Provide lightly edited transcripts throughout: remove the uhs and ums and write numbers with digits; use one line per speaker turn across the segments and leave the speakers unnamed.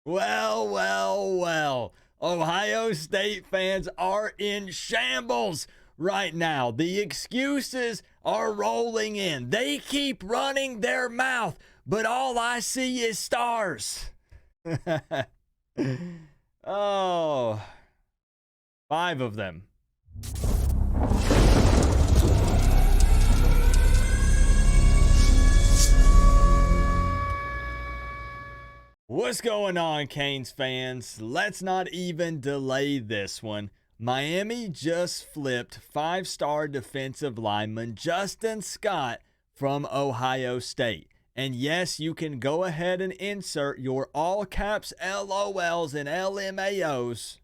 Well, well, well. Ohio State fans are in shambles right now. The excuses are rolling in. They keep running their mouth, but all I see is stars. Oh, 5 of them. What's going on, Canes fans? Let's not even delay this one. Miami just flipped 5-star defensive lineman Justin Scott from Ohio State. And yes, you can go ahead and insert your all caps LOLs and LMAOs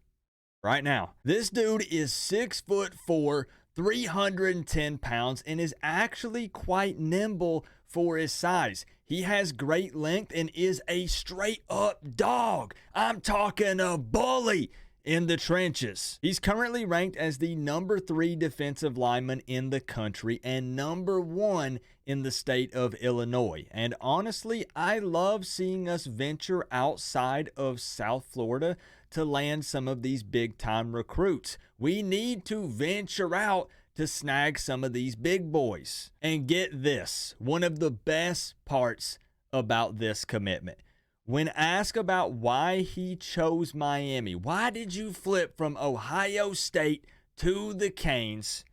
right now. This dude is 6'4", 310 pounds, and is actually quite nimble for his size. He has great length and is a straight up dog. I'm talking a bully in the trenches. He's currently ranked as the number 3 defensive lineman in the country and number 1 in the state of Illinois. And honestly, I love seeing us venture outside of South Florida to land some of these big time recruits. We need to venture out to snag some of these big boys. And get this, one of the best parts about this commitment. When asked about why he chose Miami, why did you flip from Ohio State to the Canes?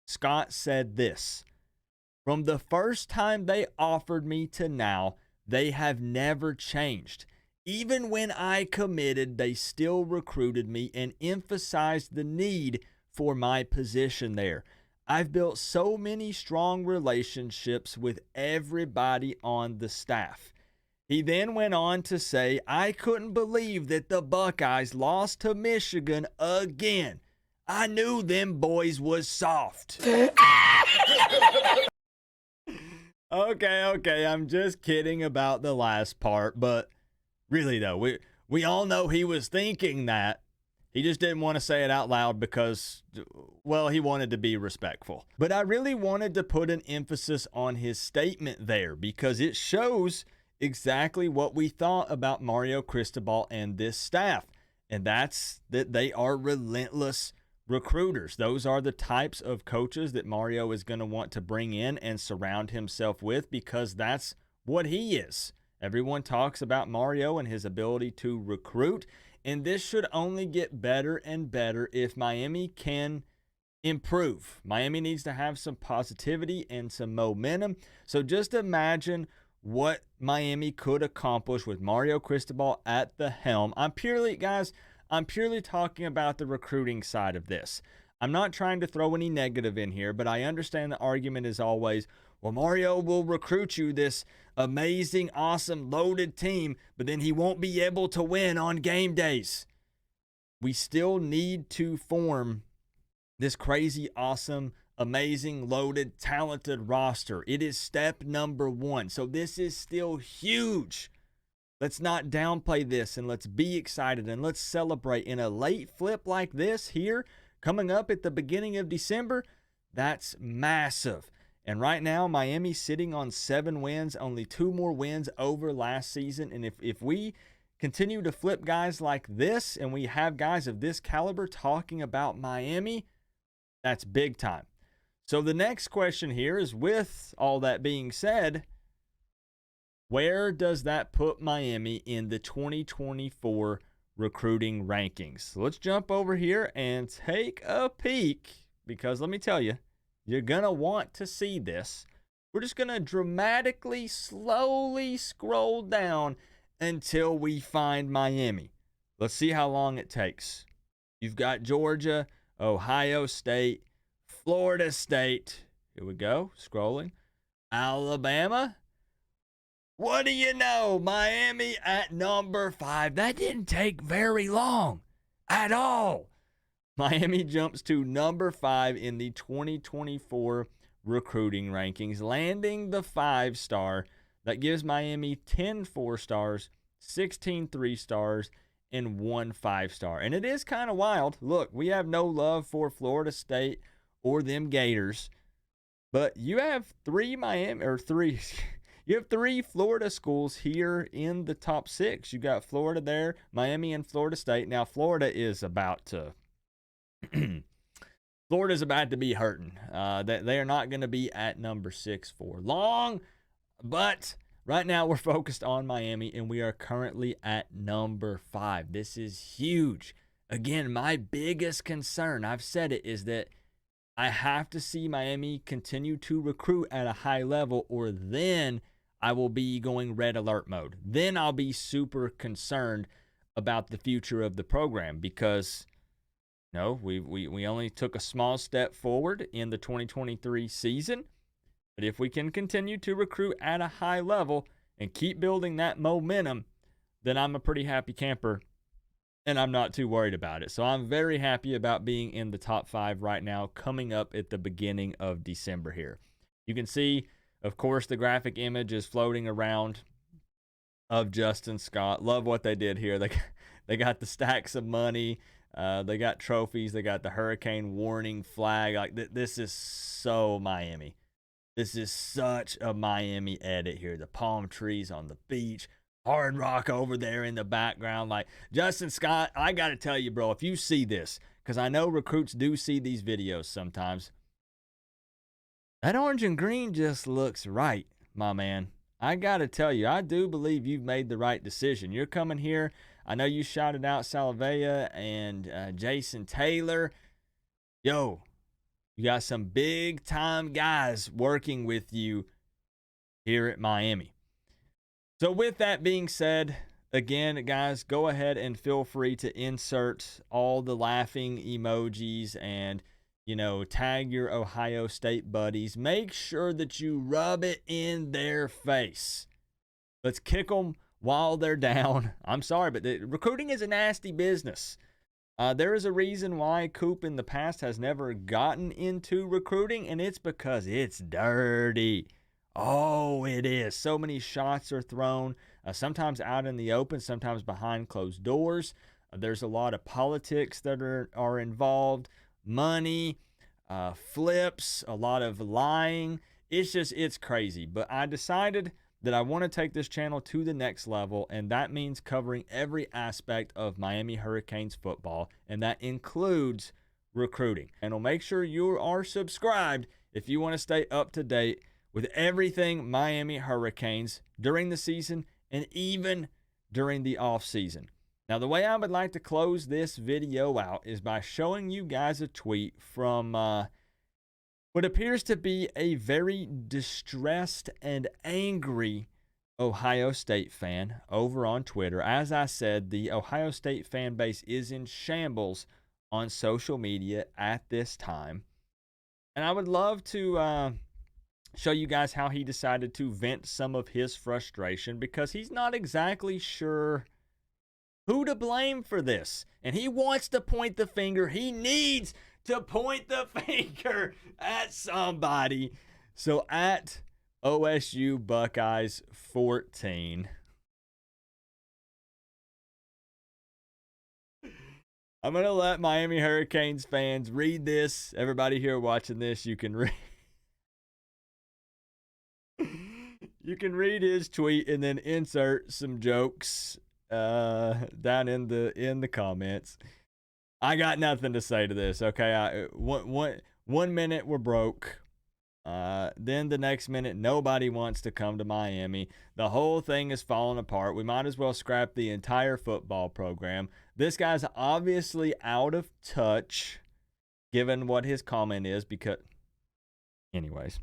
Scott said this: from the first time they offered me to now, they have never changed. Even when I committed, they still recruited me and emphasized the need for my position there. I've built so many strong relationships with everybody on the staff. He then went on to say, I couldn't believe that the Buckeyes lost to Michigan again. I knew them boys was soft. Okay, I'm just kidding about the last part, but really though, we all know he was thinking that. He just didn't want to say it out loud because, well, he wanted to be respectful. But I really wanted to put an emphasis on his statement there because it shows exactly what we thought about Mario Cristobal and this staff. And that's that they are relentless recruiters. Those are the types of coaches that Mario is going to want to bring in and surround himself with because that's what he is. Everyone talks about Mario and his ability to recruit. And this should only get better and better if Miami can improve. Miami needs to have some positivity and some momentum. So just imagine what Miami could accomplish with Mario Cristobal at the helm. I'm purely talking about the recruiting side of this. I'm not trying to throw any negative in here, but I understand the argument is always, well, Mario will recruit you this amazing, awesome, loaded team, but then he won't be able to win on game days. We still need to form this crazy, awesome, amazing, loaded, talented roster. It is step number 1. So this is still huge. Let's not downplay this and let's be excited and let's celebrate in a late flip like this here coming up at the beginning of December. That's massive. And right now, Miami's sitting on 7 wins, only 2 more wins over last season. And if we continue to flip guys like this and we have guys of this caliber talking about Miami, that's big time. So the next question here is, with all that being said, where does that put Miami in the 2024 recruiting rankings? So let's jump over here and take a peek because let me tell you, you're going to want to see this. We're just going to dramatically, slowly scroll down until we find Miami. Let's see how long it takes. You've got Georgia, Ohio State, Florida State. Here we go, scrolling. Alabama. What do you know? Miami at number 5. That didn't take very long at all. Miami jumps to number 5 in the 2024 recruiting rankings, landing the 5-star. That gives Miami 10 4-stars, 16 3-stars, and 1 5-star. And it is kind of wild. Look, we have no love for Florida State or them Gators, but you have three You have 3 Florida schools here in the top 6. You got Florida there, Miami, and Florida State. Now, Florida is about to Florida's about to be hurting. They are not going to be at number 6 for long, but right now we're focused on Miami, and we are currently at number 5. This is huge. Again, my biggest concern, I've said it, is that I have to see Miami continue to recruit at a high level, or then I will be going red alert mode. Then I'll be super concerned about the future of the program, because no, we only took a small step forward in the 2023 season. But if we can continue to recruit at a high level and keep building that momentum, then I'm a pretty happy camper, and I'm not too worried about it. So I'm very happy about being in the top 5 right now, coming up at the beginning of December here. You can see, of course, the graphic image is floating around of Justin Scott. Love what they did here. They got the stacks of money. They got trophies. They got the hurricane warning flag. Like this is so Miami. This is such a Miami edit here. The palm trees on the beach. Hard Rock over there in the background. Like, Justin Scott, I got to tell you, bro, if you see this, because I know recruits do see these videos sometimes, that orange and green just looks right, my man. I got to tell you, I do believe you've made the right decision. You're coming here. I know you shouted out Salavea and Jason Taylor. Yo, you got some big-time guys working with you here at Miami. So with that being said, again, guys, go ahead and feel free to insert all the laughing emojis and, tag your Ohio State buddies. Make sure that you rub it in their face. Let's kick them while they're down. I'm sorry, but recruiting is a nasty business. There is a reason why Coop in the past has never gotten into recruiting, and it's because it's dirty. Oh, it is. So many shots are thrown, sometimes out in the open, sometimes behind closed doors. There's a lot of politics that are involved, money, flips, a lot of lying. It's crazy. But I decided that I want to take this channel to the next level, and that means covering every aspect of Miami Hurricanes football, and that includes recruiting. And I'll make sure you are subscribed if you want to stay up to date with everything Miami Hurricanes during the season and even during the off season. Now, the way I would like to close this video out is by showing you guys a tweet from what appears to be a very distressed and angry Ohio State fan over on Twitter. As I said, the Ohio State fan base is in shambles on social media at this time. And I would love to show you guys how he decided to vent some of his frustration, because he's not exactly sure who to blame for this. And he wants to point the finger. He needs to point the finger at somebody. So at OSU Buckeyes 14. I'm going to let Miami Hurricanes fans read this. Everybody here watching this, you can read. You can read his tweet and then insert some jokes down in the comments. I got nothing to say to this. Okay, one minute we're broke. Then the next minute nobody wants to come to Miami. The whole thing is falling apart. We might as well scrap the entire football program. This guy's obviously out of touch, given what his comment is. Because, anyways,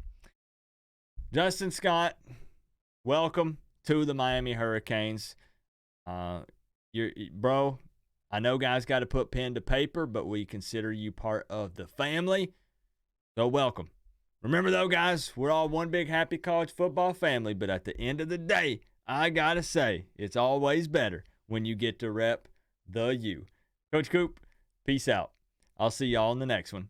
Justin Scott, welcome to the Miami Hurricanes. Bro, I know guys got to put pen to paper, but we consider you part of the family. So welcome. Remember though, guys, we're all one big happy college football family, but at the end of the day, I got to say, it's always better when you get to rep the U. Coach Coop, peace out. I'll see y'all in the next one.